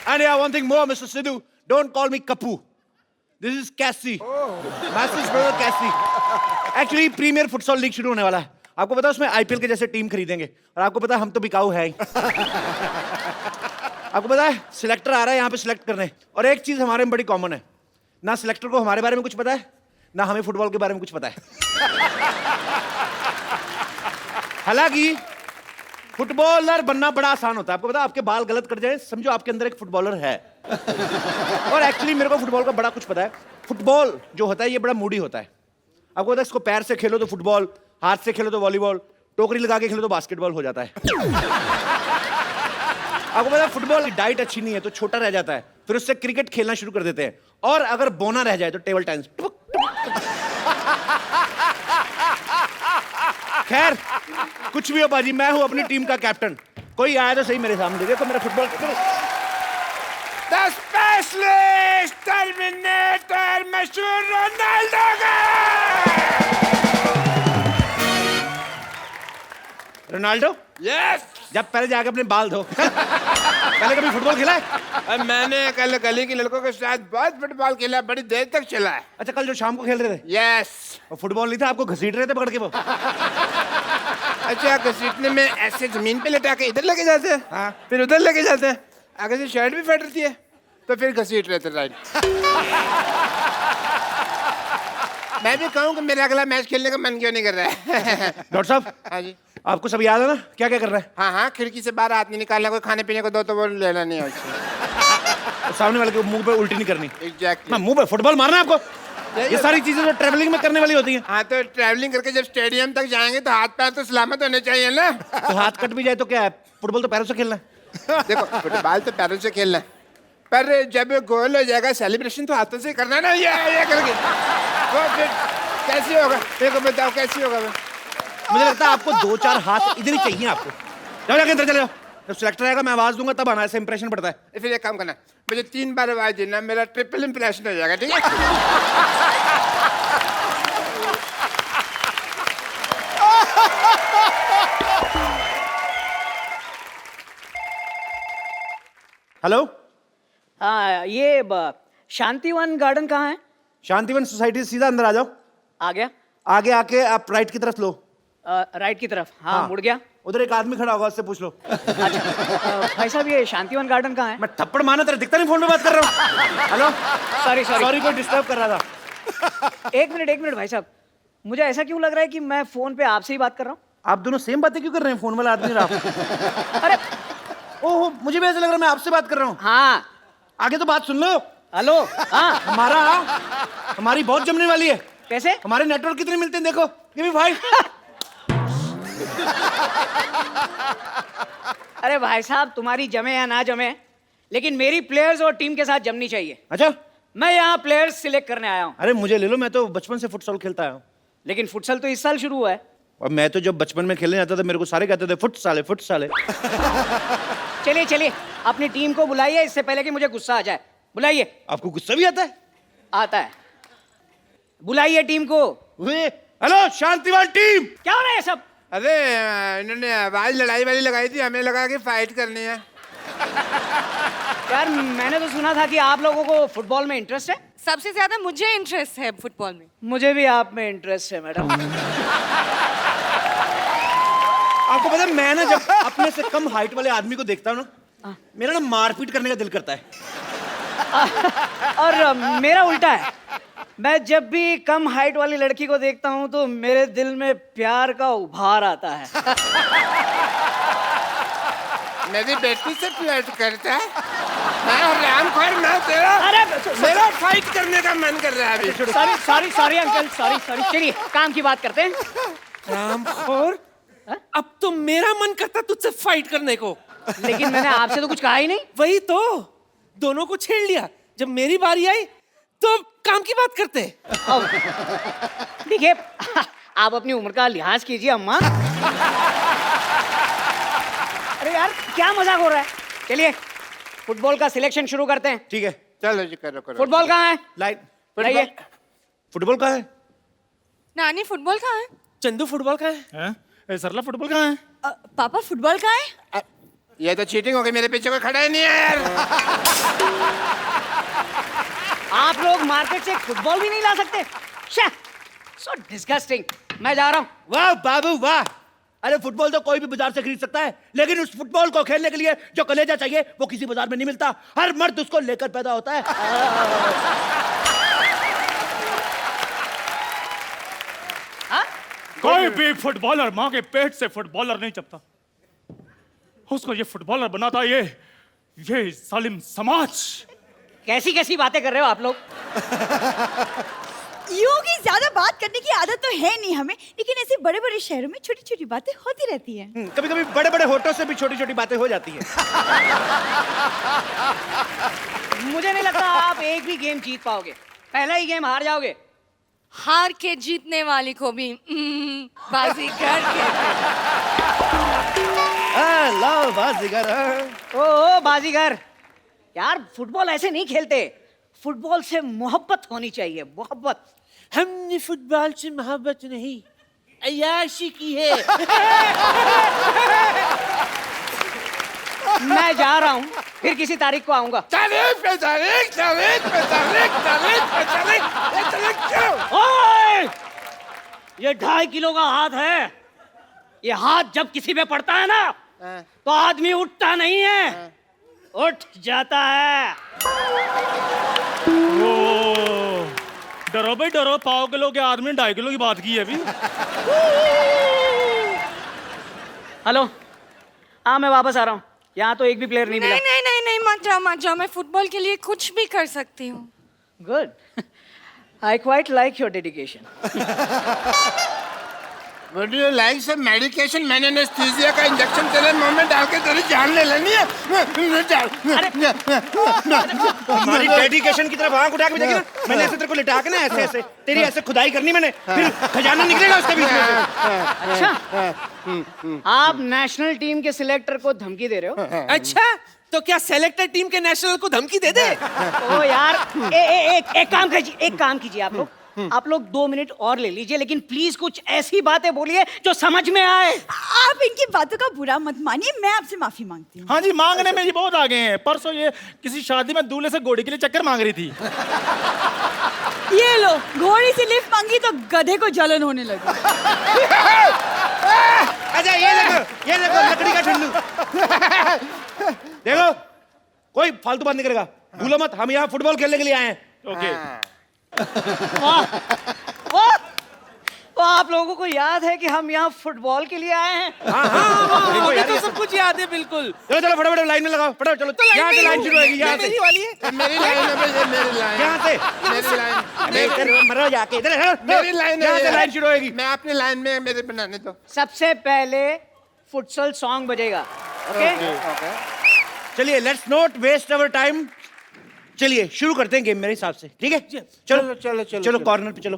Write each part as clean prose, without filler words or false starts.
And yeah, one thing more, Mr. Sidhu, don't call me Kapu. This is Cassie. Master's brother Cassie. Actually, premier futsal league शुरू होने वाला है. आपको पता है उसमें आईपीएल के जैसे टीम खरीदेंगे और आपको पता है हम तो बिकाऊ है ही. आपको पता है सिलेक्टर आ रहा है यहाँ पे सिलेक्ट करने और एक चीज हमारे में बड़ी कॉमन है, ना सिलेक्टर को हमारे बारे में कुछ पता है ना हमें फुटबॉल के बारे में कुछ पता है. हालांकि फुटबॉलर बनना बड़ा आसान होता है. आपको पता है आपके बाल गलत कट जाए समझो आपके अंदर एक फुटबॉलर है. और एक्चुअली मेरे को फुटबॉल का बड़ा कुछ पता है. फुटबॉल जो होता है ये बड़ा मूडी होता है. आपको पता है इसको पैर से खेलो तो फुटबॉल, हाथ से खेलो तो वॉलीबॉल, टोकरी लगा के खेलो तो बास्केटबॉल हो जाता है. आपको पता है फुटबॉल की डाइट अच्छी नहीं है तो छोटा रह जाता है, फिर उससे क्रिकेट खेलना शुरू कर देते हैं और अगर बोना रह जाए तो टेबल टेनिस. खैर कुछ भी हो बाजी, मैं हूं अपनी टीम का कैप्टन. कोई आया तो सही मेरे सामने, देखो मेरा फुटबॉल. The specialist Terminator मशहूर रोनाल्डो का. Ronaldo Yes. जब पहले जाके अपने बाल धो. पहले कभी फुटबॉल खेला है? मैंने कल गली के लड़कों के साथ बहुत फुटबॉल खेला, बड़ी देर तक चला है. अच्छा कल जो शाम को खेल रहे थे Yes. और फुटबॉल नहीं था, आपको घसीट रहे थे पकड़ के वो. अच्छा घसीटने में ऐसे जमीन पे लेटा के इधर लेके जाते हैं, हाँ. फिर उधर लेके जाते हैं, आगे से शर्ट भी फट रही है तो फिर घसीट रहे थे. राइट. मैं भी कहूँ कि मेरा अगला मैच खेलने का मन क्यों नहीं कर रहा है. डॉक्टर साहब हाँ जी. आपको सब याद है ना क्या क्या कर रहा है? हाँ हाँ, खिड़की से बाहर हाथ नहीं निकालना, कोई खाने पीने को दो तो वो लेना नहीं है. सामने वाले के मुंह पे उल्टी नहीं करनी. एग्जैक्टली. मुंह पे फुटबॉल मारना है आपको. ये सारी चीजें तो ट्रैवलिंग में करने वाली होती हैं. हाँ तो ट्रैवलिंग करके जब स्टेडियम तक जाएंगे तो हाथ पैर तो सलामत होने चाहिए ना. तो हाथ कट भी जाए तो क्या है, फुटबॉल तो पैरों से खेलना है. देखो फुटबॉल तो पैरों से खेलना है, पर जब गोल हो जाएगा सेलिब्रेशन तो हाथों से करना ना. ये करके वो फिर कैसे होगा, देखो बताओ कैसे होगा. मुझे लगता है आपको 2-4 हाथ इधर ही चाहिए आपको. जाओ जाके अंदर चले जाओ. जब सिलेक्टर आएगा मैं आवाज दूंगा तब आना, ऐसे इंप्रेशन पड़ता है. फिर एक काम करना, मुझे 3 बार आवाज देना, मेरा ट्रिपल इंप्रेशन हो जाएगा. ठीक है. हेलो. हाँ ये शांतिवन गार्डन कहाँ है? शांतिवन सोसाइटी से सीधा अंदर आ जाओ. आ गया. आगे आके आप राइट की तरफ लो. राइट की तरफ. हाँ मुड़ गया. उधर एक आदमी खड़ा होगा, उससे पूछ लो. भाई साहब ये शांतिवन गार्डन कहाँ है? मैं थप्पड़ मारना तेरा दिखता नहीं, फोन पे बात कर रहा हूँ. हेलो. सॉरी सॉरी कोई डिस्टर्ब कर रहा था. एक मिनट भाई साहब, मुझे ऐसा क्यों लग रहा है कि मैं फोन पे आपसे ही बात कर रहा हूँ? आप दोनों सेम बातें क्यों कर रहे हैं, फोन वाला आदमी रहा. अरे ओहो मुझे भी ऐसा लग रहा है मैं आपसे बात कर रहा हूँ. हाँ. आगे तो बात सुन लो. हेलो. हाँ हमारी बहुत जमने वाली है. कैसे? हमारे नेटवर्क कितने मिलते हैं देखो. Give me 5. अरे भाई साहब तुम्हारी जमे या ना जमे, लेकिन मेरी प्लेयर्स और टीम के साथ जमनी चाहिए. अच्छा. मैं यहाँ प्लेयर्स सिलेक्ट करने आया हूँ. अरे मुझे ले लो, मैं तो बचपन से फुटसॉल खेलता आया हूँ. लेकिन फुटसल तो इस साल शुरू हुआ है. और मैं तो जब बचपन में खेलने जाता था मेरे को सारे कहते थे फुट साले फुट साले. चलिए अपनी टीम को बुलाइए, इससे पहले कि मुझे गुस्सा आ जाए. बुलाइए. आपको गुस्सा भी आता है? आता है. बुलाइए टीम को. Hello Shantivan team. क्या हो रहा है सब? अरे इन्होंने आवाज लड़ाई वाली लगाई थी, हमें लगा कि फाइट करनी है. यार मैंने तो सुना था कि आप लोगों को फुटबॉल में इंटरेस्ट है. सबसे ज्यादा मुझे इंटरेस्ट है फुटबॉल में. मुझे भी आप में इंटरेस्ट है मैडम. आपको पता है मैं ना जब अपने से कम हाइट वाले आदमी को देखता हूँ ना, मेरा ना मारपीट करने का दिल करता है. और मेरा उल्टा है, मैं जब भी कम हाइट वाली लड़की को देखता हूँ तो मेरे दिल में प्यार का उभार आता है. मेरी बेटी से फ्लर्ट करता है. मैं रामखोर मैं तेरा. अरे मेरा फाइट करने का मन कर रहा है अभी. Sorry uncle, sorry. चलिए काम की बात करते हैं. रामखोर, अब तो मेरा मन करता तुझसे फाइट करने को. लेकिन मैंने आपसे तो कुछ कहा ही नहीं. वही तो, दोनों को छेड़ लिया. जब मेरी बारी आई तो काम की बात करते. देखिए आप अपनी उम्र का लिहाज कीजिए अम्मा. अरे यार क्या मजाक हो रहा है. चलिए फुटबॉल का सिलेक्शन शुरू करते हैं. ठीक है. चलो जी करो. फुटबॉल कहाँ है? लाइट. लाइए. फुटबॉल कहाँ है? नानी फुटबॉल कहाँ है? चंदू फुटबॉल का है. सरला फुटबॉल कहाँ है? पापा फुटबॉल कहाँ है? ये तो चीटिंग हो गई, मेरे पीछे कोई खड़ा ही नहीं है यार। आप लोग मार्केट से फुटबॉल भी नहीं ला सकते? So disgusting. मैं जा रहा हूँ। वाह बाबू वाह। अरे फुटबॉल तो कोई भी बाजार से खरीद सकता है, लेकिन उस फुटबॉल को खेलने के लिए जो कलेजा चाहिए वो किसी बाजार में नहीं मिलता। हर मर्द उसको लेकर पैदा होता है। कोई भी फुटबॉलर माँ के पेट से फुटबॉलर नहीं चपता। उसको ये फुटबॉलर बनाता ये जालिम समाज। कैसी कैसी बातें कर रहे हो आप लोग? यूं की ज्यादा बात करने की आदत तो है नहीं हमें, लेकिन ऐसे बड़े बड़े शहरों में छोटी छोटी बातें होती रहती हैं। कभी कभी बड़े बड़े होठों से भी छोटी छोटी बातें हो जाती हैं। मुझे नहीं लगता आप एक भी गेम जीत पाओगे। पहला ही गेम हार जाओगे। हार के जीतने वाली को भी बाजीगर कहते हैं। लो बाजीगर। ओ बाजीगर, यार फुटबॉल ऐसे नहीं खेलते। फुटबॉल से मोहब्बत होनी चाहिए, मोहब्बत। हमने फुटबॉल से मोहब्बत नहीं, अय्याशी की है। मैं जा रहा हूँ, फिर किसी तारीख को आऊंगा। तारीख पे तारीख, तारीख पे तारीख, तारीख पे तारीख, ये तारीख क्यों? ओए! ये 2.5 किलो का हाथ है। ये हाथ जब किसी पे पड़ता है ना, तो आदमी उठता नहीं है, उठ जाता है। ओ, डरो भाई डरो, 1.5 किलो के आदमी ने 2.5 किलो की बात की है अभी। हेलो, हाँ मैं वापस आ रहा हूँ। यहाँ तो एक भी प्लेयर नहीं मिला। नहीं नहीं नहीं नहीं, मत जाओ। मैं फुटबॉल के लिए कुछ भी कर सकती हूँ। Good. I quite like your dedication. Would you like some medication? मैंने एनेस्थीसिया का इंजेक्शन तेरे मुंह में डाल के तेरी जान ले लेनी है। हमारी डेडिकेशन की तरफ आंख उठा के देखी ना, मैंने ऐसे तेरे को लिटा के ना ऐसे ऐसे तेरी ऐसे खुदाई करनी मैंने, फिर खजाना निकलेगा उसके बीच में से। अच्छा, आप नेशनल टीम के सिलेक्टर को धमकी दे रहे हो? अच्छा, तो क्या सेलेक्टर टीम के नेशनल को धमकी दे दे? ओ यार, एक काम कीजिए आप लोग 2 मिनट और ले लीजिए, लेकिन प्लीज कुछ ऐसी बातें बोलिए जो समझ में आए। आप इनकी बातों का बुरा मत मानिए, मैं आपसे माफी मांगती हूँ। हाँ जी, मांगने में ये बहुत आगे हैं। परसों ये किसी शादी में दूल्हे से घोड़ी के लिए चक्कर मांग रही थी। ये लो, घोड़ी से लिफ्ट मांगी तो गधे को जलन होने लगी। अच्छा ये देखो लकड़ी का ठंडू। देखो कोई फालतू बात नहीं करेगा, भूलो मत हम यहाँ फुटबॉल खेलने के लिए आए हैं। ओके। वाह, आप लोगों को याद है कि हम यहाँ फुटबॉल के लिए आए हैं? मुझे तो सब कुछ याद है बिल्कुल। चलो फटाफट लाइन में लगाओ, फटाफट चलो। यहाँ से लाइन शुरू होगी, यहाँ से मेरी वाली है। मेरी लाइन है भाई, ये मेरी लाइन। यहाँ से मेरी लाइन। मरो जाके इधर मेरी लाइन है यहाँ से ये। लाइन शुरू होगी। मैं अपनी लाइन में मेरे बनाने दो। सबसे पहले फुटसल सॉन्ग बजेगा। ओके? चलिए let's not waste our time, चलिए शुरू करते हैं गेम मेरे हिसाब से। ठीक है चलो कॉर्नर पे चलो।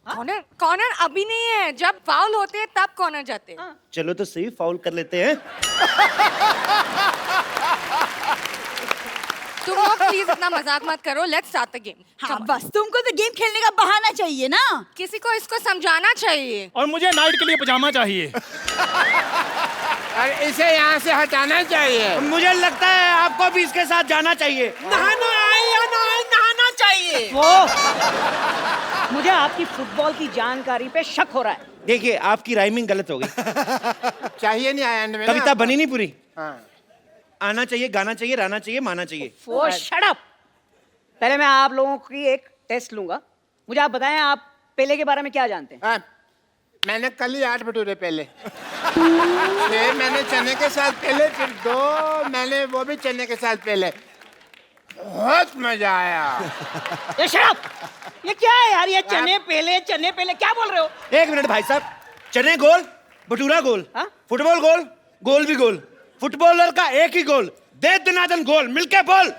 कॉर्नर अभी नहीं है, जब फाउल होते हैं तब कॉर्नर जाते हैं। चलो तो सही, फाउल कर लेते हैं। तुम लोग प्लीज इतना मजाक मत करो। Let's start the game. हाँ बस, तुमको तो गेम खेलने का बहाना चाहिए ना। किसी को इसको समझाना चाहिए। और मुझे नाइट के लिए पजामा चाहिए। और इसे यहाँ से हटाना चाहिए। मुझे लगता है आपको भी इसके साथ जाना चाहिए। नहाना आए या ना आए, नहाना चाहिए। वो मुझे आपकी फुटबॉल की जानकारी पे शक हो रहा है। देखिए आपकी राइमिंग गलत हो गई। चाहिए नहीं आया एंड में ना। कविता बनी नहीं पूरी। हाँ। आना चाहिए, गाना चाहिए, रहना चाहिए, माना चाहिए। वो शट अप। पहले मैं आप लोगों की एक टेस्ट लूंगा। मुझे आप बताएं, आप पेले के बारे में क्या जानते हैं? हाँ, मैंने कल ही 8 भटूरे पहले, फिर मैंने चने के साथ पहले, फिर 2 मैंने वो भी चने के साथ पहले। बहुत मजा आया। ये शट अप! ये क्या है यार? ये चने पहले क्या बोल रहे हो? एक मिनट भाई साहब, चने गोल, भटूरा गोल, हाँ? फुटबॉल गोल, गोल भी गोल, फुटबॉलर का एक ही गोल, दे दनादन गोल, मिलके बोल।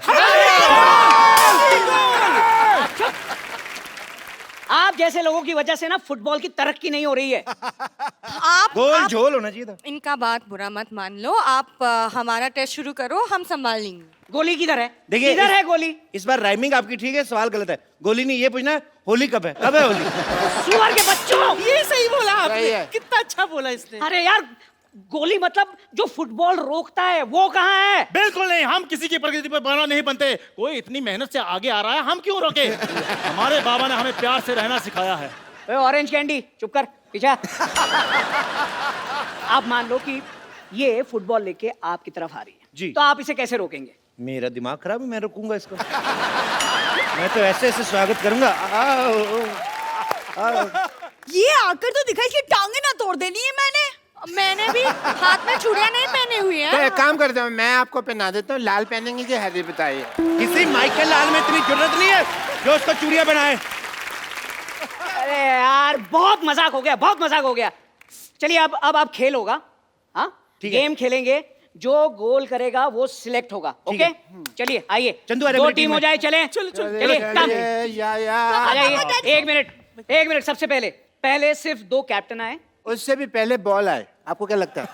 आप जैसे लोगों की वजह से ना फुटबॉल की तरक्की नहीं हो रही है। गोल झोल होना चाहिए था। इनका बात बुरा मत मान लो। आप हमारा टेस्ट शुरू करो, हम संभाल लेंगे। गोली किधर है? देखिए किधर है गोली? इस बार राइमिंग आपकी ठीक है, सवाल गलत है। गोली नहीं, ये पूछना है होली कब है, कब है होली? सुअर के बच्चों! ये सही बोला सही आपने। है। कितना अच्छा बोला इसने। अरे यार, गोली मतलब जो फुटबॉल रोकता है वो कहाँ है? बिल्कुल नहीं, हम किसी की प्रकृति पर बना नहीं बनते। कोई इतनी मेहनत से आगे आ रहा है, हम क्यों रोके? हमारे बाबा ने हमें प्यार से रहना सिखाया है। ऑरेंज कैंडी चुप कर, पीछे। आप मान लो कि ये फुटबॉल लेके आपकी तरफ आ रही है जी। तो आप इसे कैसे रोकेंगे? मेरा दिमाग खराब है, मैं रोकूंगा इसको। मैं तो ऐसे ऐसे स्वागत करूंगा। ये आकर तो दिखा, इसकी टांगे ना तोड़ देनी है मैंने भी हाथ में चूड़ियां नहीं पहनी हुई तो है। एक काम करता हूँ, मैं आपको पहना देता हूँ। लाल पहनेंगे कि हरी बताइए। किसी माइकल लाल में इतनी जरूरत नहीं है जो उसको चूड़ियां बनाए। अरे यार बहुत मजाक हो गया, बहुत मजाक हो गया। चलिए अब आप खेल होगा। हाँ, ठीक है। गेम खेलेंगे, जो गोल करेगा वो सिलेक्ट होगा। ठीक ओके, है। चलिए आइए, चंदू आ जा दो मेरी टीम टीम हो में। जाए। चले चलिए, कम या आ जाइए। एक मिनट सबसे पहले सिर्फ 2 कैप्टन आए। उससे भी पहले बॉल आए। आपको क्या लगता है?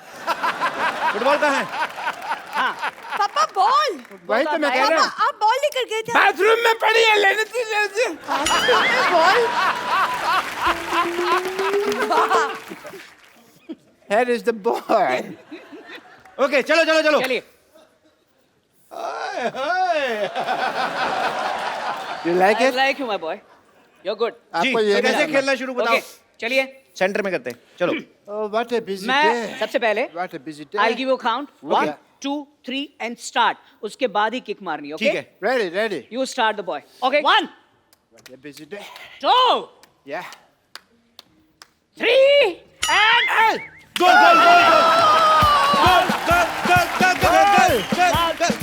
फुटबॉल कहाँ है? हाँ, पापा बॉल। वही तो मैं कह पापा रहा हूँ। आप बॉल लेकर गए थे। बाथरूम में पड़ी है, लेने थी। Ball. Here is the ball. Okay, चलो चलो चलो। चलिए। You like I it? like you my boy, you're good। जी, आपको ये तो नहीं कैसे आना। खेलना शुरू बताओ। ओके, चलिए। सेंटर में करते हैं, चलो। Oh, what a busy मैं day. सबसे पहले What a busy day. I'll give you a count, 1 Okay. 2 3 and start। उसके बाद ही किक मारनी है। ठीक है। Ready, ready. You start the boy। Okay, 1 What a busy day. 2 Yeah. 3 and goal goal goal goal.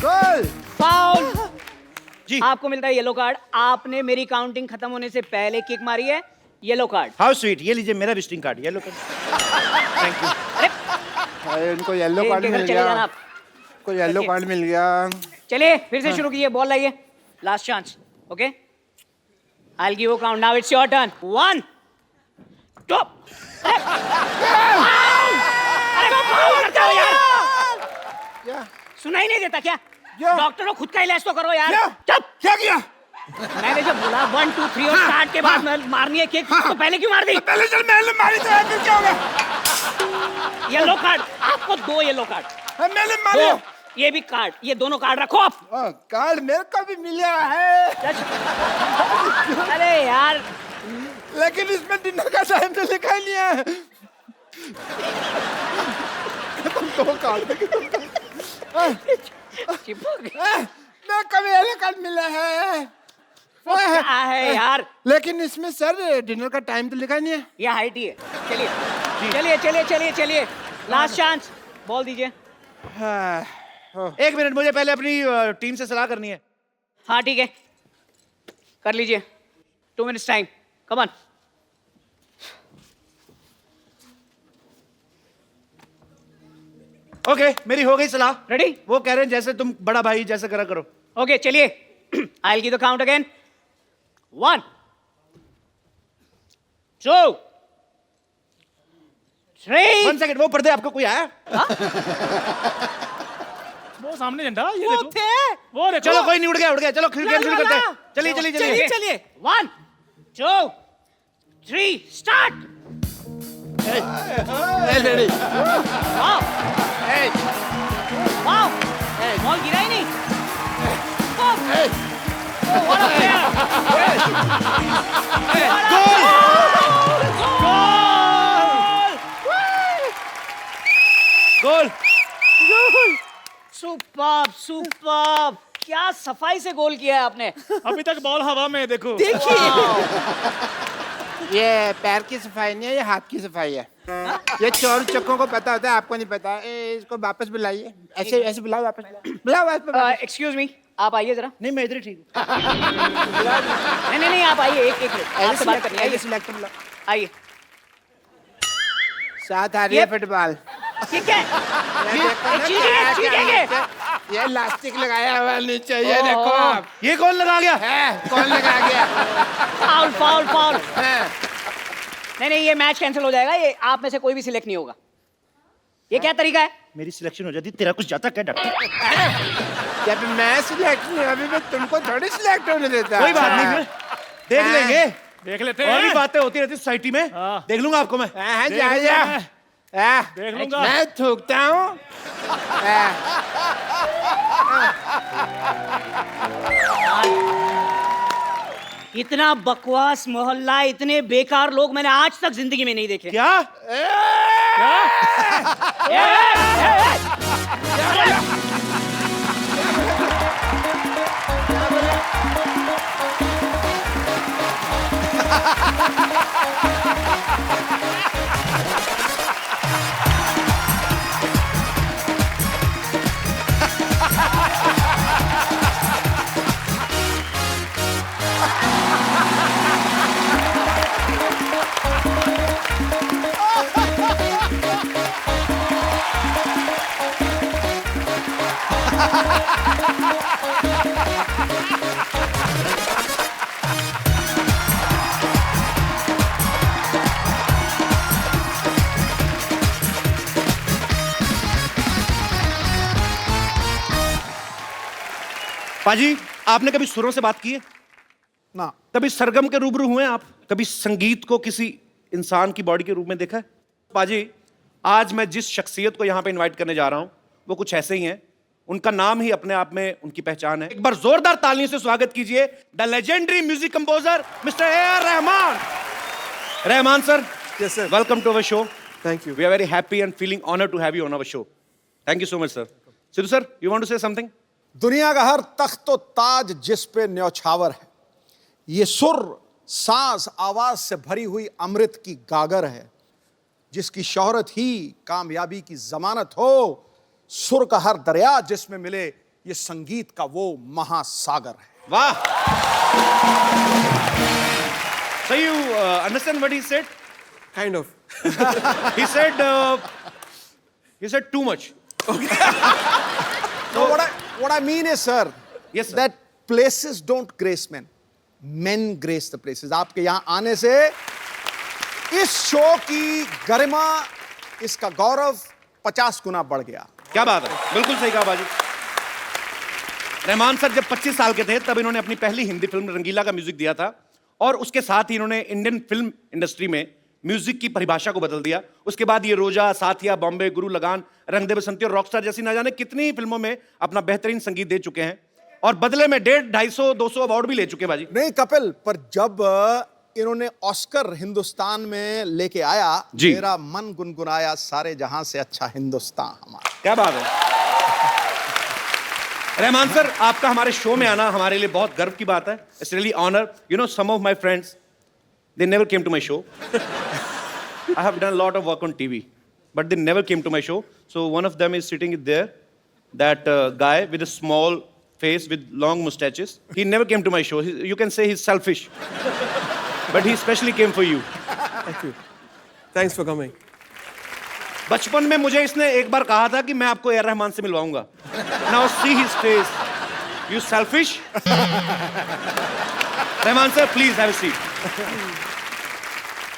Goal. Foul. जी। आपको मिलता है येलो कार्ड। आपने मेरी काउंटिंग खत्म होने से पहले किक मारी है, येलो कार्ड। How sweet. ये लीजिए मेरा visiting card, yellow card. Thank you. अरे उनको येलो कार्ड इनके घर मिल चले जाना गया। आप। को येलो कार्ड मिल गया। चलिए फिर से शुरू कीजिए, बॉल लाइए, last chance. Okay, I will give you count, now it's your turn. 1 2 अरे वो फाउल करते हो यार, क्या? सुनाई नहीं देता क्या? क्या? डॉक्टर हो, खुद का इलाज तो करो यार। क्या? चुप। क्या किया? मैंने जब बोला 1 2 3 और स्टार्ट के बाद मारनी है किक, तो पहले क्यों मार दी? पहले चल मैंने मारी तो फिर क्या होगा? येलो कार्ड, आपको 2 येलो कार्ड। मैंने मारी। 2 ये भी कार्ड, ये दोनों कार्ड रखो आप। कार्ड मेरे को भी मिला है, अरे यार लेकिन इसमें डिनर का टाइम तो लिखा ही नहीं है। तुम 2 कार्ड चिपक मैं कभी येलो कार्ड मिला है। क्या है यार, लेकिन इसमें सर डिनर का टाइम तो लिखा नहीं है। ये हाइट ही है। चलिए चलिए चलिए चलिए चलिए, लास्ट चांस, बॉल दीजिए। एक मिनट, मुझे पहले अपनी टीम से सलाह करनी है। हाँ ठीक है, कर लीजिए। 2 minutes time, come on. Okay, मेरी हो गई सलाह। रेडी? वो कह रहे हैं जैसे तुम बड़ा भाई जैसे करा करो। ओके चलिए, I will give the count again. 1 2 3 1 second, वो पर्दे आपको कोई आया? वो सामने झंडा, ये देखो। थे। वो देखो। चलो कोई नहीं, उड़ गया। चलो फिर गेम शुरू करते हैं। चलिए चलिए चलिए चलिए। चलिए। 1 2 3 start. Ready. Wow wow, ball गिरा ही नहीं। What a player! Goal. Superb superb, क्या सफाई से गोल किया है आपने। अभी तक बॉल हवा में है, देखो। ये पैर की सफाई नहीं है, ये हाथ की सफाई है। ये चोर चक्कों को पता होता है, आपको नहीं पता। इसको वापस बुलाइए, ऐसे ऐसे बुलाओ, वापस बुलाओ वापस। एक्सक्यूज मी, आप आइए जरा। नहीं, मैं इधर ही ठीक हूँ। नहीं आप आइए, एक मिनट आपसे बात करनी है। आइए सिलेक्टर बुलाओ। आइए। साथ आ रही है फुटबॉल। ठीक है, चीटिंग है। ये लास्टिक लगाया हुआ नीचे, ये देखो आप। ये कौन लगा गया? है कौन लगा गया? Foul foul foul. है। नहीं ये मैच कैंसिल हो जाएगा, ये आप में से कोई भी सिलेक्ट नहीं होगा। ये क्या तरीका है? मेरी सिलेक्शन हो जाती, तेरा कुछ जाता क्या डॉक्टर? जब मैं सिलेक्ट नहीं, अभी मैं तुमको थोड़ी सिलेक्ट होने देता। कोई बात नहीं, फिर देख लेंगे। देख लेते और भी हैं। बातें होती रहती सोसाइटी में, हाँ। देख लूंगा आपको मैं। जा। देख लूंगा। मैं थूकता हूँ। इतना बकवास मोहल्ला, इतने बेकार लोग मैंने आज तक जिंदगी में नहीं देखे। क्या? पाजी, आपने कभी सुरों से बात की है? ना। कभी सरगम के रूबरू हुए हैं आप? कभी संगीत को किसी इंसान की बॉडी के रूप में देखा है? पाजी, आज मैं जिस शख्सियत को यहाँ पे इनवाइट करने जा रहा हूँ वो कुछ ऐसे ही हैं। उनका नाम ही अपने आप में उनकी पहचान है। एक बार जोरदार तालियों से स्वागत कीजिए the legendary music composer mister A R. Rahman. Rahman sir, Yes, sir. Welcome to our show. Thank you. We are very happy and feeling honored to have you on our show. Thank you so much, sir. Sidhu sir, you want to say something? दुनिया का हर तख्त ताज जिस पे न्यौछावर है, ये सुर सांस आवाज से भरी हुई अमृत की गागर है, जिसकी शोहरत ही कामयाबी की जमानत हो। सुर का हर दरिया जिसमें मिले, ये संगीत का वो महासागर है। Wow. So you understand what he said? Kind of. He said too much. So what I mean is, sir, Yes, sir. that places don't grace men. Men grace the places. आपके यहाँ आने से इस शो की गरिमा, इसका गौरव 50 गुना बढ़ गया। क्या बात है, बिल्कुल सही कहा बाजी। रहमान सर जब 25 साल के थे तब इन्होंने अपनी पहली हिंदी फिल्म रंगीला का म्यूजिक दिया था और उसके साथ ही इन्होंने इंडियन फिल्म इंडस्ट्री में म्यूजिक की परिभाषा को बदल दिया। उसके बाद ये रोजा, साथिया, बॉम्बे, गुरु लगान, रंग दे बसंती और रॉकस्टार जैसी ना जाने कितनी ही फिल्मों में अपना बेहतरीन संगीत दे चुके हैं और बदले में 150, 250, 200 अवार्ड भी ले चुके बाजी। नहीं कपिल, पर जब इन्होंने ऑस्कर हिंदुस्तान में लेके आया, जी। मेरा मन गुनगुनाया, सारे जहां से अच्छा हिंदुस्तान हमारा। क्या बात है रहमान सर, आपका हमारे शो में आना हमारे लिए बहुत गर्व की बात है। It's really honour. You know, some of my friends they never came to my show. I have done a lot of work on TV, but they never came to my show. So one of them is sitting there, that guy with a small face with long mustaches. He never came to my show. You can say he's selfish, but he specially came for you. Thank you. Thanks for coming. बचपन में मुझे इसने एक बार कहा था कि मैं आपको ए.आर. रहमान से मिलवाऊंगा। Now see his face. You selfish? Rahman sir, please have a seat.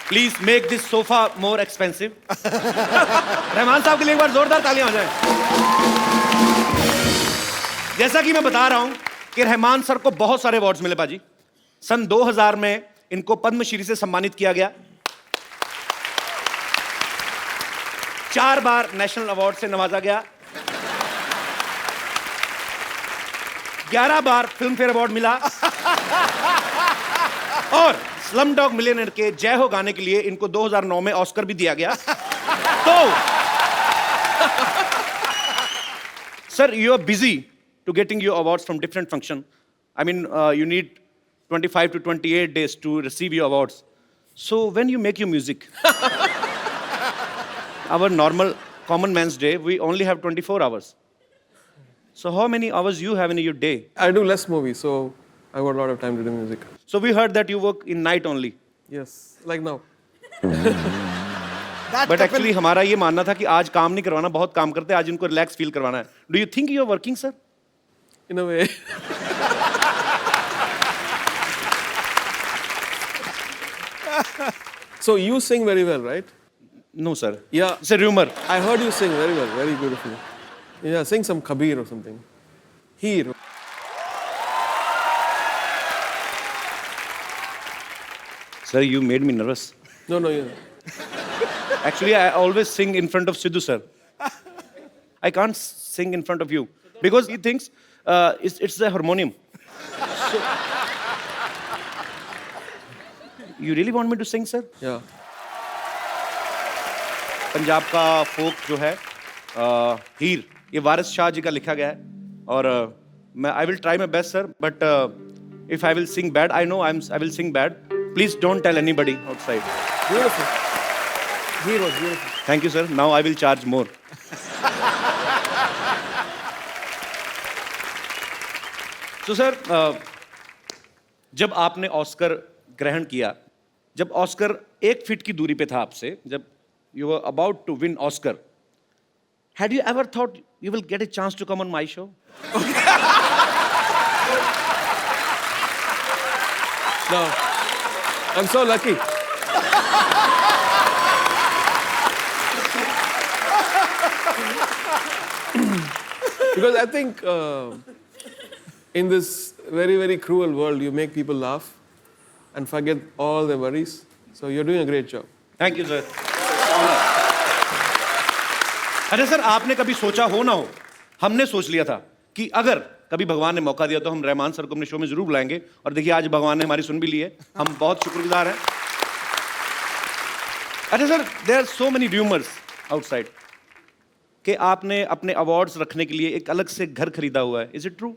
Please make this sofa more expensive. Rahman साहब के लिए एक बार जोरदार तालियां हो जाएं। जैसा कि मैं बता रहा हूं कि रहमान सर को बहुत सारे अवार्ड्स मिले बाजी। सन 2000 में इनको पद्मश्री से सम्मानित किया गया। 4 बार नेशनल अवार्ड से नवाजा गया। 11 बार फिल्म फेयर अवार्ड मिला और स्लम डॉग मिलियनेयर के जय हो गाने के लिए इनको 2009 में ऑस्कर भी दिया गया। तो sir, you are busy to getting your awards from different function. I mean you need 25 to 28 days to receive your awards. So when you make your music, our normal common man's day, we only have 24 hours. So how many hours you have in your day? I do less movies, so I got a lot of time to do music. So we heard that you work in night only. Yes, like now. But actually हमारा ये मानना था कि आज काम नहीं करवाना, बहुत काम करते हैं, आज इनको रिलैक्स फील करवाना है. Do you think you are working, sir? In a way. So you sing very well, right? No, sir. Yeah. It's a rumor. I heard you sing very well, very beautifully. Yeah, sing some Kabir or something. Heer. Sir, you made me nervous. No, no, yeah. Actually, I always sing in front of Sidhu sir. I can't sing in front of you because he thinks it's the harmonium. So, you really want me to sing, sir? Yeah. Punjab का फोक जो है हीर, ये वारिस शाह जी का लिखा गया है और मैं I will try my best sir, but if I will sing bad, I know I will sing bad, please don't tell anybody outside. Beautiful. Beautiful. Thank you sir, now I will charge more. तो sir, जब आपने Oscar ग्रहण किया, जब Oscar 1 feet की दूरी पे था आपसे, जब you were about to win Oscar, had you ever thought you will get a chance to come on my show? No. I'm so lucky. Because I think in this very, very cruel world, you make people laugh and forget all their worries. So you're doing a great job. Thank you, sir. अरे sir, आपने कभी सोचा हो ना हो, हमने सोच लिया था कि अगर कभी भगवान ने मौका दिया तो हम रहमान सर को अपने शो में जरूर बुलाएंगे, और देखिए आज भगवान ने हमारी सुन भी ली है, हम बहुत शुक्रगुजार हैं. अरे sir, there are so many rumours outside कि आपने अपने अवार्ड्स रखने के लिए एक अलग से घर खरीदा हुआ है. Is it true?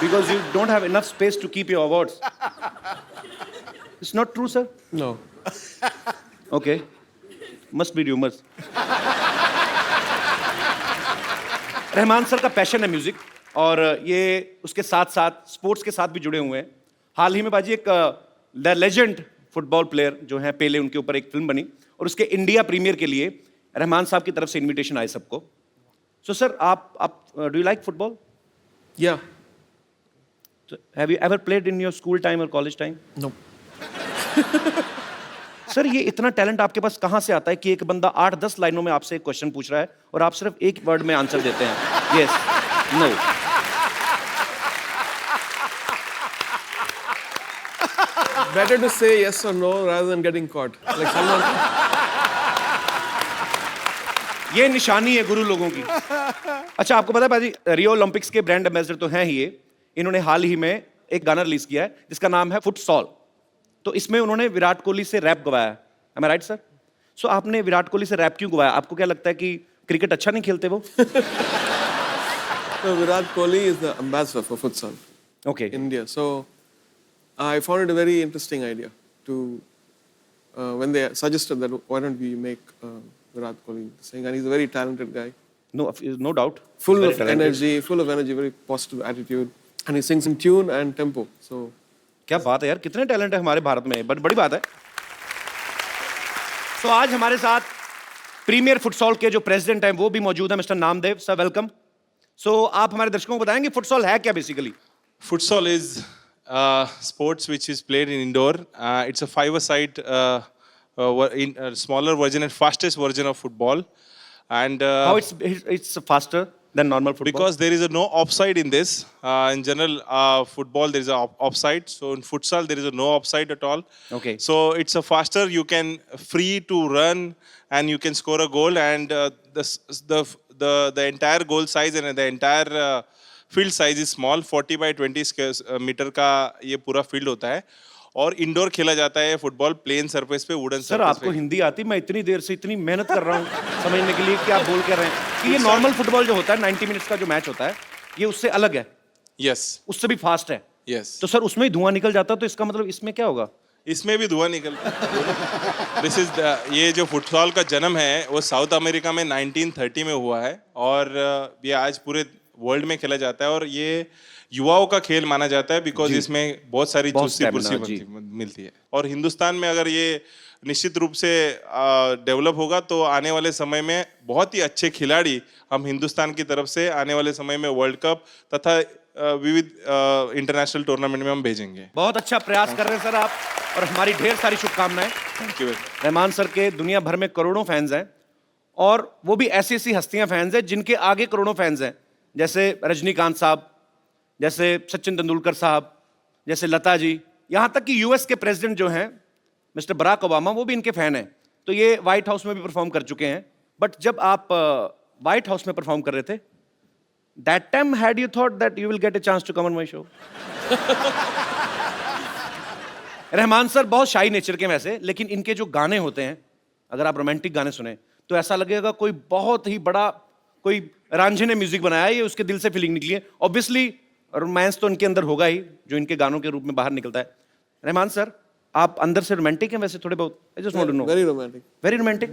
Because you don't have enough space to keep your awards. It's not true sir? No. Okay, must be rumours. Rahman sir का पैशन है म्यूजिक, और ये उसके साथ साथ स्पोर्ट्स के साथ भी जुड़े हुए हैं. हाल ही में बाजी एक द लेजेंड फुटबॉल प्लेयर जो हैं पेले, उनके ऊपर एक फिल्म बनी, और उसके इंडिया प्रीमियर के लिए रहमान साहब की तरफ से इनविटेशन आए सबको. सो सर, आप do you like football? Yeah. Have you ever played in your school time और कॉलेज टाइम? No. सर, ये इतना टैलेंट आपके पास कहाँ से आता है कि एक बंदा 8-10 लाइनों में आपसे एक क्वेश्चन पूछ रहा है और आप सिर्फ एक वर्ड में आंसर देते हैं, yes, no. Better to say yes or no rather than getting caught. Like someone. ये निशानी है गुरु लोगों की. अच्छा, आपको पता है भाजी, रियो ओलंपिक्स के ब्रांड एम्बेसडर तो हैं ही ये. इन्होंने हाल ही में एक गाना रिलीज किया है जिसका नाम है फुटसॉल. तो इसमें उन्होंने विराट कोहली से रैप गवाया. एम आई राइट सर? सो आपने विराट कोहली से रैप क्यों गवाया? आपको क्या लगता है कि क्रिकेट अच्छा नहीं खेलते वो? So Virat Kohli is the ambassador for futsal okay. in India. So I found it a very interesting idea to when they suggested that why don't we make Virat Kohli sing, and he's a very talented guy, no doubt. full of energy, very positive attitude, and he sings in tune and tempo. So क्या बात है यार, कितने talent है हमारे भारत में, but बड़ी बात है. तो आज हमारे साथ प्रीमियर फुटसॉल के जो प्रेसिडेंट हैं वो भी मौजूद हैं, मिस्टर नामदेव सर, वेलकम. सो आप हमारे दर्शकों को बताएंगे फुटसॉल है क्या basically? Futsal is sports which is played in indoor. It's a five-a-side smaller version and fastest version of football. And How it's faster than normal football? because there is no offside in this. In general, football there is a offside. So in futsal there is no offside at all. Okay. So it's a faster. You can free to run and you can score a goal. And the entire goal size and the entire field size is small. 40 by 20 metre का ये पूरा field होता है. और indoor खेला जाता है football plane surface पे, वुडन सर, सरफेस आपको पे. हिंदी आती? मैं इतनी देर से इतनी मेहनत कर रहा हूँ समझने के लिए कि आप बोल क्या रहे हैं कि ये नॉर्मल फुटबॉल जो होता है 90 मिनट्स का जो मैच होता है, ये उससे अलग है, यस उससे भी फास्ट है. यस. तो सर उसमें ही धुआं निकल जाता है, तो इसका मतलब इसमें क्या होगा? इसमें भी धुआं निकलता है. दिस इज ये जो फुटबॉल का जन्म है वो साउथ अमेरिका में 1930 में हुआ है, और ये आज पूरे वर्ल्ड में खेला जाता है, और ये युवाओं का खेल माना जाता है बिकॉज इसमें बहुत सारी चुस्ती पुर्सी मिलती है. और हिंदुस्तान में अगर ये निश्चित रूप से डेवलप होगा तो आने वाले समय में बहुत ही अच्छे खिलाड़ी हम हिंदुस्तान की तरफ से आने वाले समय में वर्ल्ड कप तथा विविध इंटरनेशनल टूर्नामेंट में हम भेजेंगे. बहुत अच्छा प्रयास कर रहे हैं सर आप, और हमारी ढेर सारी शुभकामनाएं. Thank you. रहमान सर के दुनिया भर में करोड़ों फैंस हैं, और वो भी ऐसी ऐसी हस्तियां फैंस हैं जिनके आगे करोड़ों फैंस हैं, जैसे रजनीकांत साहब, जैसे सचिन तेंदुलकर साहब, जैसे लता जी, यहाँ तक कि यूएस के प्रेसिडेंट जो हैं मिस्टर बराक ओबामा, वो भी इनके फैन हैं. तो ये व्हाइट हाउस में भी परफॉर्म कर चुके हैं, बट जब आप व्हाइट हाउस में परफॉर्म कर रहे थे, that time had you thought that you will get a chance to come on my show? Rahman sir बहुत शाई नेचर के वैसे, लेकिन इनके जो गाने होते हैं, अगर आप रोमांटिक गाने सुने तो ऐसा लगेगा कोई बहुत ही बड़ा, कोई रांझे ने म्यूजिक बनाया है, ये उसके दिल से फीलिंग निकली है। ऑब्वियसली रोमांस तो इनके अंदर होगा ही, जो इनके गानों के रूप में बाहर निकलता है। रहमान सर, आप अंदर से रोमांटिक हैं वैसे थोड़े बहुत? I just want to know. Very romantic. Very romantic.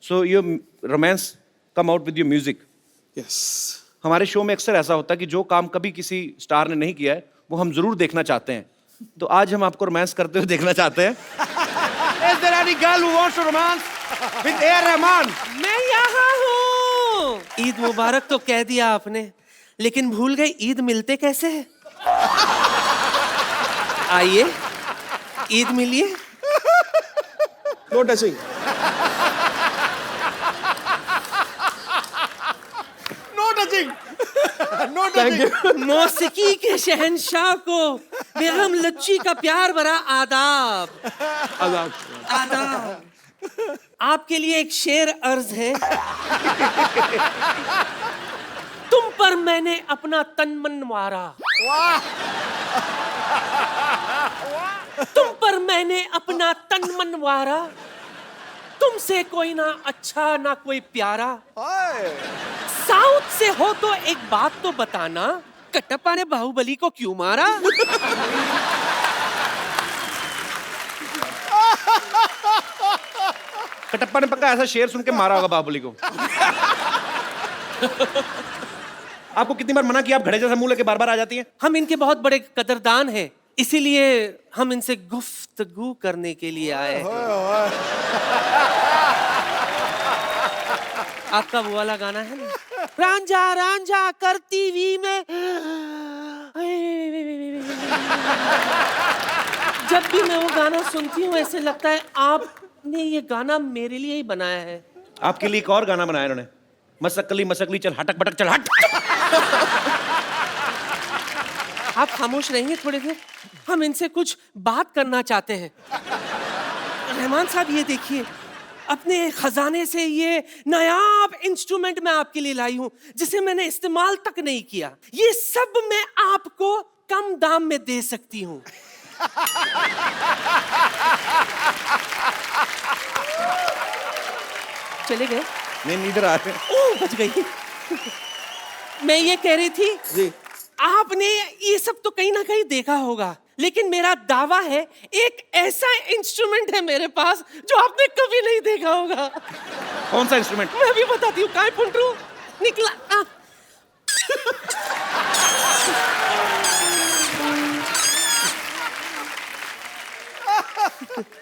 So your romance come out with your music. Yes. हमारे शो में अक्सर ऐसा होता है कि जो काम कभी किसी स्टार ने नहीं किया है वो हम जरूर देखना चाहते हैं, तो आज हम आपको रोमांस करते हुए देखना चाहते हैं। Is there any girl who wants to romance with A.R. Rahman? मैं यहाँ हूँ। ईद मुबारक तो कह दिया आपने, लेकिन भूल गए ईद मिलते कैसे हैं? आइए ईद मिलिए। No touching. No touching, no Thank you. मौसीकी के शहंशाह को बेगम लच्ची का प्यार भरा आदाब। Adab. आदाब। आपके लिए एक शेर अर्ज है। तुम पर मैंने अपना तन मन मारा, तुम पर मैंने अपना तन मन मारा, तुमसे कोई ना अच्छा ना कोई प्यारा। साउथ से हो तो एक बात तो बताना, कटप्पा ने बाहुबली को क्यों मारा? कटप्पा ने पक्का ऐसा शेर सुन के मारा होगा बाहुबली को। आपको कितनी बार मना किया, आप घड़े जैसा मुंह लेके बार बार आ जाती हैं? हम इनके बहुत बड़े कदरदान हैं, इसीलिए हम इनसे गुफ्तगू करने के लिए आए हैं। आपका वो वाला गाना है ना, रांझा रांझा करती वी में, जब भी मैं वो गाना सुनती हूँ ऐसे लगता है आपने ये गाना मेरे लिए ही बनाया है। आपके लिए एक और गाना बनाया इन्होंने, मसकली मसकली चल हटक बटक चल हट। आप खामोश रहेंगे थोड़ी देर, हम इनसे कुछ बात करना चाहते हैं। रहमान साहब ये देखिए, अपने खजाने से ये नायाब इंस्ट्रूमेंट मैं आपके लिए लाई हूं, जिसे मैंने इस्तेमाल तक नहीं किया। ये सब मैं आपको कम दाम में दे सकती हूं। चले गए? नहीं, इधर आ रहे। ओह, बच गई। मैं ये कह रही थी, जी। आपने ये सब तो कहीं ना कहीं देखा होगा, लेकिन मेरा दावा है एक ऐसा इंस्ट्रूमेंट है मेरे पास जो आपने कभी नहीं देखा होगा। कौन सा इंस्ट्रूमेंट? मैं भी बताती हूँ। काय पुंटरू निकला।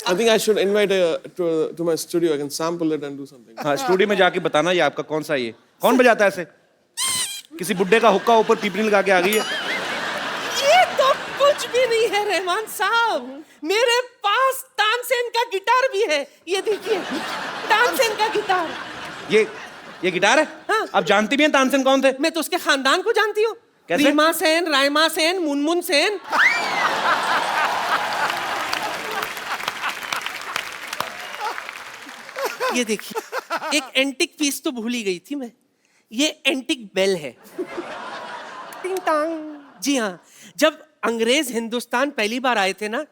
I think I should invite to my studio. I can sample it and do something. हाँ, स्टूडियो में जाके बताना ये आपका कौन सा है। ये कौन बजाता है ऐसे? किसी बुड्ढे का हुक्का ऊपर पीपनी लगा के आ गई है। ये तो कुछ भी नहीं है रहमान साहब, मेरे पास तानसेन का गिटार भी है। ये देखिए, तानसेन का गिटार। ये गिटार है? हाँ। आप जानती भी हैं तानसेन कौन थे? मैं तो उसके खानदान को जानती हूँ। कैसे? रीमा सेन, रायमा सेन, मुनमुन सेन। ये देखिए, एक एंटिक पीस तो भूल ही गई थी मैं। ये एंटिक बेल है। टिंग टांग। जी हाँ, जब अंग्रेज हिंदुस्तान पहली बार आए थे ना,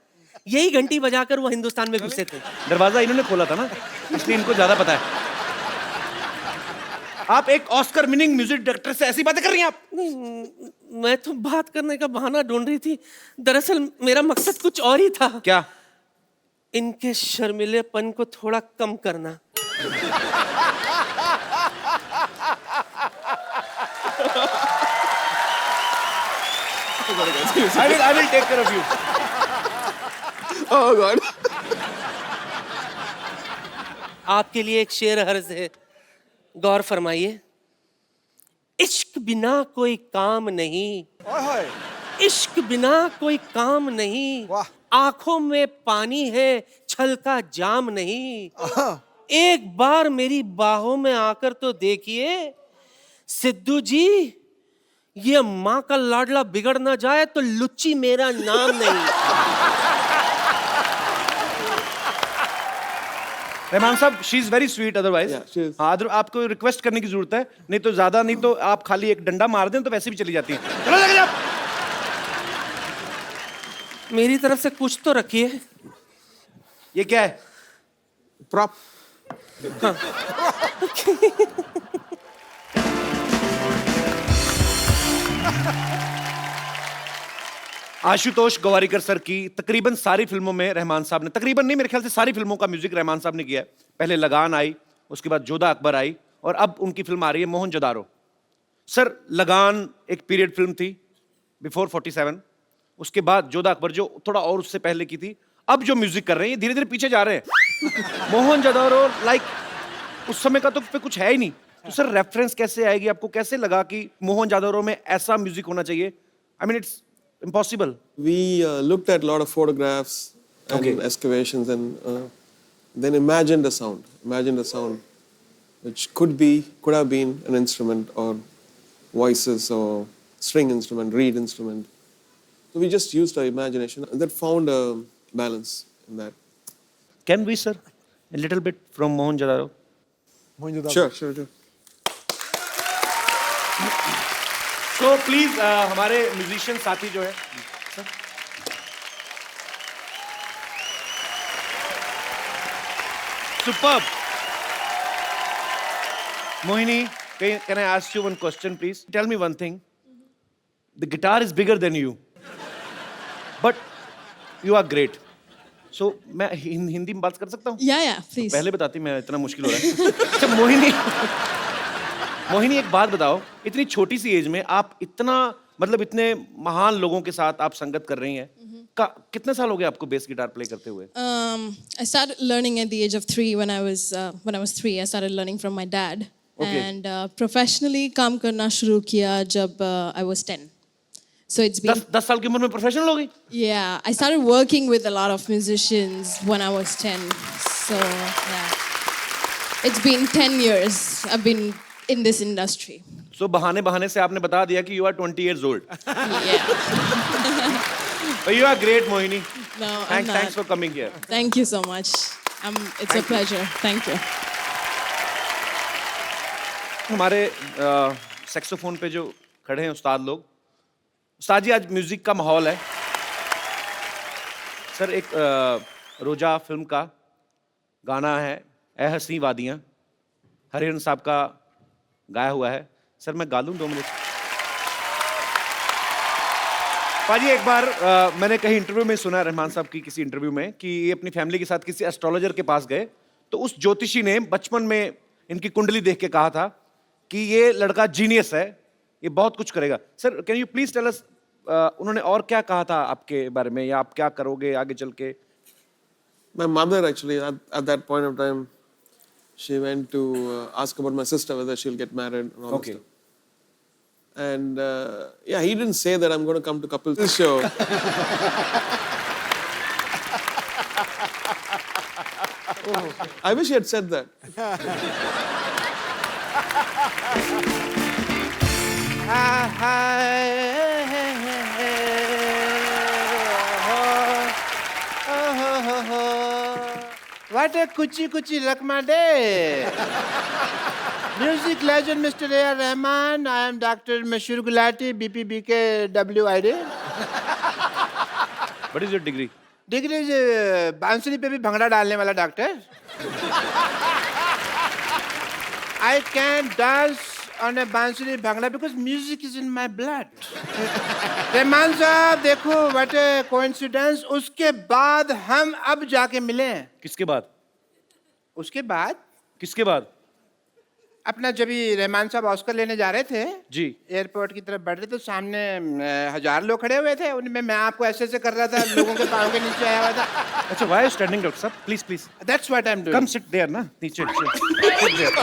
यही घंटी बजाकर वो हिंदुस्तान में घुसे थे। दरवाजा इन्होंने खोला था ना, इसलिए इनको ज्यादा पता है। आप एक ऑस्कर विनिंग म्यूजिक डायरेक्टर से ऐसी बातें कर रही हैं आप? मैं तो बात करने का बहाना ढूंढ रही थी, दरअसल मेरा मकसद कुछ और ही था। क्या? इनके शर्मिलेपन को थोड़ा कम करना। I will take care of you. Oh God. आपके लिए एक शेर हर्ज है, गौर फरमाइए। इश्क बिना कोई काम नहीं, इश्क बिना कोई काम नहीं, वाह। आंखों में पानी है, छल का जाम नहीं। एक बार मेरी बाहों में आकर तो देखिए सिद्धू जी, ये माँ का लाडला बिगड़ ना जाए तो लुच्ची मेरा नाम नहीं। रहमान साहब, she is very sweet otherwise. Yeah, she is. हाँ, आपको रिक्वेस्ट करने की जरूरत है, नहीं तो ज्यादा नहीं तो आप खाली एक डंडा मार दें तो वैसे भी चली जाती है। चलो लेके जाओ। मेरी तरफ से कुछ तो रखिए। ये क्या है? Prop. आशुतोष गोवारिकर सर की तकरीबन सारी फिल्मों में रहमान साहब ने, तकरीबन नहीं मेरे ख्याल से सारी फिल्मों का म्यूजिक रहमान साहब ने किया है। पहले लगान आई, उसके बाद जोधा अकबर आई, और अब उनकी फिल्म आ रही है मोहनजोदारो। सर, लगान एक पीरियड फिल्म थी बिफोर 47, उसके बाद जोधा अकबर जो थोड़ा और उससे पहले की थी। अब जो म्यूजिक कर रहे हैं ये धीरे धीरे पीछे जा रहे हैं। मोहनजोदारो लाइक उस समय का तो पे कुछ है ही नहीं। तो सर रेफरेंस कैसे आएगी? आपको कैसे लगा कि मोहनजोदारो में ऐसा म्यूजिक होना चाहिए? I mean it's impossible. We looked at a lot of photographs and Okay. excavations and then imagined a sound which could have been an instrument or voices or string instrument, reed instrument. So we just used our imagination and that found a balance in that. Can we, sir, a little bit from Mohenjo-daro? Sure. So please, हमारे musician साथी जो है, superb. Mohini, can I ask you one question, please? Tell me one thing. The guitar is bigger than you, but you are great. So मैं हिंदी में बात कर सकता हूँ? Yeah, please. पहले बताती, मैं इतना मुश्किल हो रहा है। अच्छा मोहिनी एक बात बताओ, इतनी छोटी सी एज में आप इतना मतलब इतने महान लोगों के साथ आप संगत कर रही हैं, कितने साल हो गए आपको बेस गिटार प्ले करते हुए? I started learning at the age of 3 when I was 3. I started learning from my dad. Okay. And professionally काम करना शुरू किया जब I was 10. So it's been 10 साल की उम्र में प्रोफेशनल हो गई? Yeah, I started working with a lot of musicians when I was 10. So yeah, it's been 10 years I've been in this industry. So बहाने से आपने बता दिया कि you are 20 years old. Yeah. But you are great, Mohini. No, I'm not. Thanks for coming here. Thank you so much. It's a pleasure. Thank you. हमारे saxophone पे जो खड़े हैं उस्ताद लोग, उस्ताद जी आज म्यूजिक का माहौल है। सर एक रोजा फिल्म का गाना है ए हसी वादियाँ, हरिहरन साहब का गाया हुआ है। सर मैं गा लूँ 2 मिनट? पाजी एक बार मैंने कहीं इंटरव्यू में सुना, रहमान साहब की किसी इंटरव्यू में, कि ये अपनी फैमिली के साथ किसी एस्ट्रोलॉजर के पास गए तो उस ज्योतिषी ने बचपन में इनकी कुंडली देख के कहा था कि ये लड़का जीनियस है, ये बहुत कुछ करेगा। Sir can you please tell us उन्होंने और क्या कहा था आपके बारे में, या आप क्या करोगे आगे चल के? My mother actually at that point of time, she went to ask about my sister whether she'll get married and all Okay. that stuff. And yeah, he didn't say that I'm going to come to couples show. I wish he had said that. What a kuchi Lakma day. Music legend Mr. A.R. Rahman. I am Dr. Mashur Gulati, BPBK WID. What is your degree? Degree is बांसुरी पे भी भंगड़ा डालने वाला doctor. I can dance on a बांसुरी bhangra because music is in my blood. Rahman साहब देखो what a coincidence. उसके बाद हम अब जाके मिले. किसके बाद? उसके बाद किसके बाद? अपना जब भी रहमान साहब ऑस्कर लेने जा रहे थे जी, एयरपोर्ट की तरफ बढ़ रहे थे, सामने 1000 लोग खड़े हुए थे, उनमें मैं आपको ऐसे कर रहा था, लोगों के पाँव के नीचे आया हुआ था. अच्छा व्हाई स्टैंडिंग डॉक्टर साहब? Please That's what I'm doing. Come sit there ना नीचे। Sit there.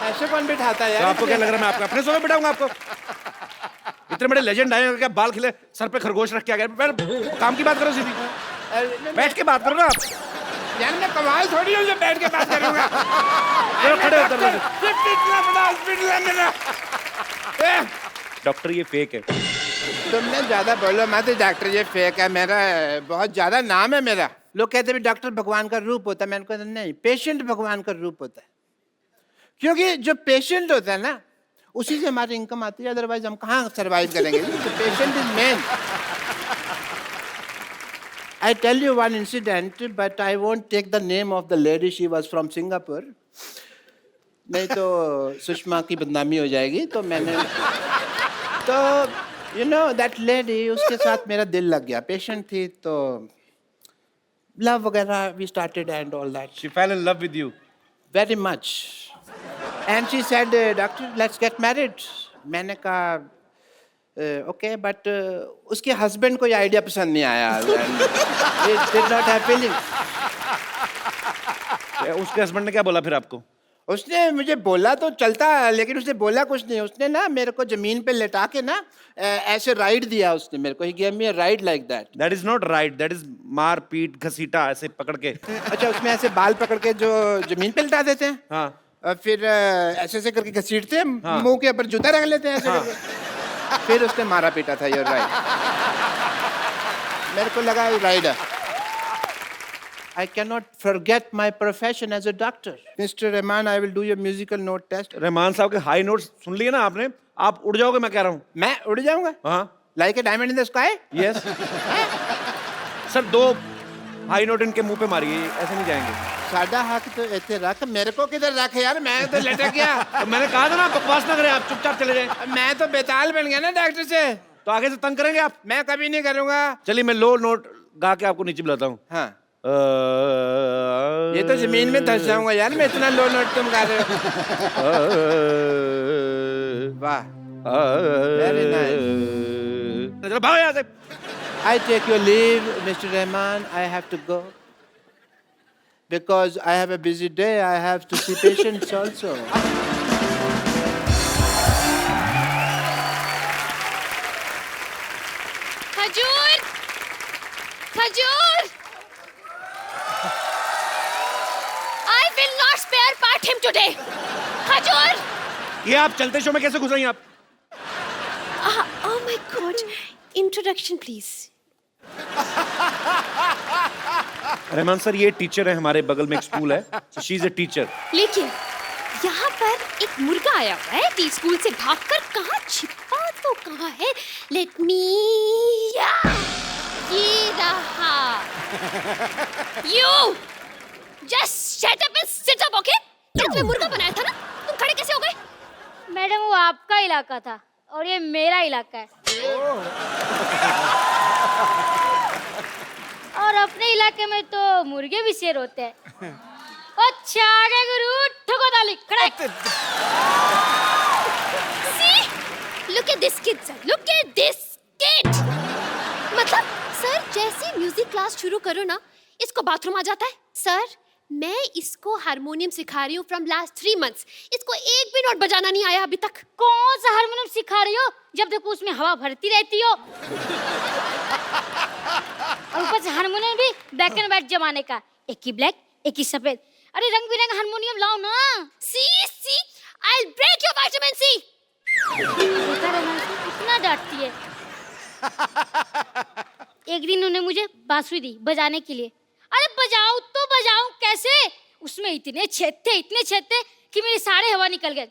ऐसे कौन बिठाता है तो यार? आपको क्या लग रहा है मैं आपको अपने सोफे बिठाऊंगा? आपको इतने बड़े लेजेंड आए हैं, क्या बाल खिले, सर पे खरगोश रख के आ गए? काम की बात करो सीधी, बैठ के बात करो ना आप। यार मैं कमाल थोड़ी हूँ जो बैठ के बात करूंगा. खड़े हो दरवाजे। इतना बड़ा हॉस्पिटल है मेरा. डॉक्टर ये फेक है। तुमने ज्यादा बोलो मत डॉक्टर, ये फेक है. मेरा बहुत ज्यादा नाम है मेरा. लोग कहते हैं डॉक्टर भगवान का रूप होता है, मैंने कहा नहीं, पेशेंट भगवान का रूप होता है, क्योंकि जो पेशेंट होता है ना उसी से हमारी इनकम आती है, अदरवाइज हम कहाँ सरवाइव करेंगे। Patient is main. I tell you one incident, but I won't take the name of the lady. She was from Singapore. नहीं तो सुषमा की बदनामी हो जाएगी, तो मैंने तो you know that lady, उसके साथ मेरा दिल लग गया, पेशेंट थी तो love वगैरह we started and all that. She fell in love with you. Very much. And she said, doctor, let's get married. मैंने कहा okay, but उसके हस्बैंड को ये आइडिया पसंद नहीं आया। It did not have feelings. उसके हस्बैंड ने क्या बोला फिर आपको? उसने मुझे बोला तो चलता, लेकिन उसने बोला कुछ नहीं। उसने ना मेरे को जमीन पे लेटा के ना ऐसे राइड दिया उसने मेरे को। He gave me a ride like that. That is not right. That is मार पीट घसीटा ऐसे पकड़ के। अच्छा, उसमें ऐसे बाल पकड़ के जो जमीन पे लेटा देते हैं, हाँ, और फिर ऐसे ऐसे करके घसीटते हैं, मुंह के ऊपर जूता रख लेते हैं ऐसे करके। फिर उसने मारा पीटा था ये राइड। मेरे को लगा rider. I cannot forget my profession as a doctor. Mr. Rahman, I will do your musical note test. Rahman साहब के हाई नोट्स सुन लिए ना आपने? आप उड़ जाओगे, मैं कह रहा हूँ। मैं उड़ जाऊंगा? हाँ। Like a diamond in the sky? Yes. Sir 2 high note इनके मुंह पे मारिए, ऐसे नहीं जाएंगे। सादा हाथ तो ऐसे रख, मेरे को किधर रख यार, मैं तो लटक गया। तो मैंने कहा था ना बकवास ना करें, आप चुपचाप चले जाएं। मैं तो बेताल बन गया ना डॉक्टर से। तो आगे से तंग करेंगे आप? मैं कभी नहीं करूंगा। चलिए मैं लो नोट गा के आपको नीचे बुलाता हूँ। हाँ। ये तो जमीन में धस जाऊंगा यार, मैं इतना लो नोट तुम गा रहे हो। वाह, वेरी नाइस। चलो भागो यहाँ से। I take your leave, Mr. Rahman. I have to go because I have a busy day. I have to see patients also. खजूर, खजूर। I will not spare part him today. खजूर। ये आप चलते शो में कैसे घुस रही हैं आप? Oh my God. Introduction, please. Rahman sir ये टीचर है, हमारे बगल में एक स्कूल है, शी इज अ टीचर। लेकिन यहाँ पर एक मुर्गा आया हुआ है टी स्कूल से भागकर, कहाँ छिपा तो कहाँ है? लेट मी, ये रहा। You just shut up and sit up, okay? ये तुम्हें मुर्गा बनाया था ना, तुम खड़े कैसे हो गए? मैडम वो आपका इलाका था और ये मेरा इलाका है। और अपने इलाके में तो मुर्गे भी शेर होते हैं। अच्छा आगे गुरु, ठोको ताली, खड़े। See? Look at this kid, sir. Look at this kid. मतलब सर जैसे म्यूजिक क्लास शुरू करो ना, इसको बाथरूम आ जाता है। सर मैं इसको हारमोनियम सिखा रही हूँ फ्रॉम लास्ट 3 months। इसको एक भी नोट बजाना नहीं आया अभी तक। कौन सा हारमोनियम सिखा रही हो? जब देखो उसमें हवा भरती रहती हो। और ऊपर से हारमोनियम भी ब्लैक एंड व्हाइट जमाने का, एक ही ब्लैक एक ही सफेद। अरे रंग बिरंगा हारमोनियम लाओ ना। See, I'll break your vitamin C. इतना डांटती है। एक दिन उन्होंने मुझे बांसुरी दी बजाने के लिए। अरे बजाऊं तो बजाऊं कैसे? उसमें इतने छेद थे कि मेरे सारे हवा निकल गए।